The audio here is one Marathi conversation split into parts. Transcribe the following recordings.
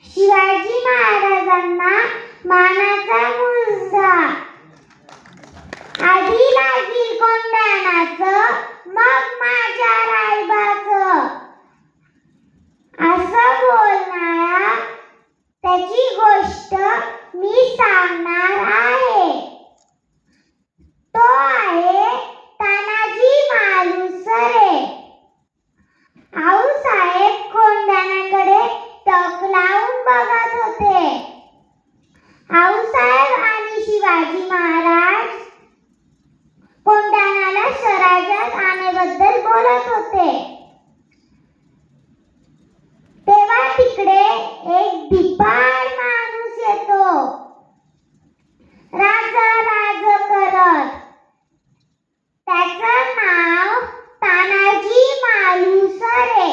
शिवाजी महाराजांना मानाचा मुजरा, आधी लागील कोंढाण्याचं मग माझ्या रायबाचं, असं बोलणारा त्याची गोष्ट मी सांगणार आहे. तो आहे तानाजी मालुसरे. आऊसाहेब कोंढाण्याकडे टक लावून बघत होते. आऊसाहेब आणि शिवाजी महाराज कोंढाण्याला स्वराज्यात आणण्याबद्दल बोलत होते. तेव्हा तिकडे एक धिप्पाड माणूस येतो, राज राज करत. त्याचं नाव तानाजी मालुसरे.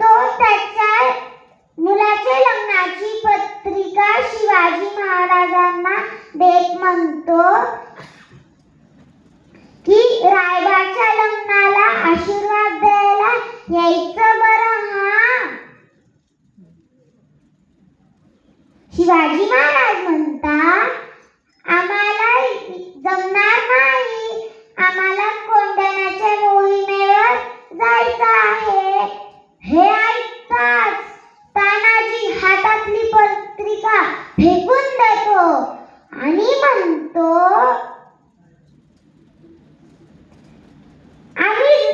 तो त्याच्या मुलाच्या लग्नाची पत्रिका शिवाजी महाराजांना देत म्हणतो की रायबाच्या लग्नाला आशीर्वाद द्यायला यायचं बरं हा. शिवाजी महाराज म्हणतात, आम्हाला जमणार नाही, आम्हाला कोंढाण्याच्या मोहिमेवर जायचं आहे. हे ऐकताच तानाजी हातातली पत्रिका फेकून देतो आणि म्हणतो,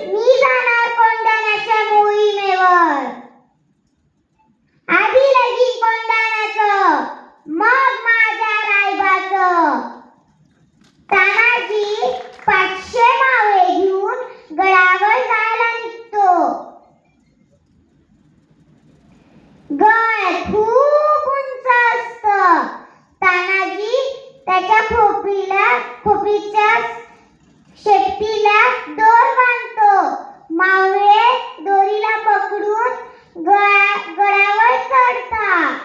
मी जाणार कोंढाण्याच्या मोहिमेवर, आधी लगीन कोंढाण्याचं मग माझ्या रायबाचं. तानाजी 500 मावळे घेऊन गडावर जायला निघतो. गड खूप उंच असतं. तानाजी त्याच्या खोपीच्या शेपटीला दोर बांधतो. मावळे दोरीला पकडून गडावर चढतात.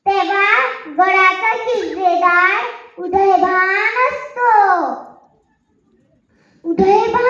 तेव्हा गडाचा किल्लेदार उदयभान असतो. उदयभान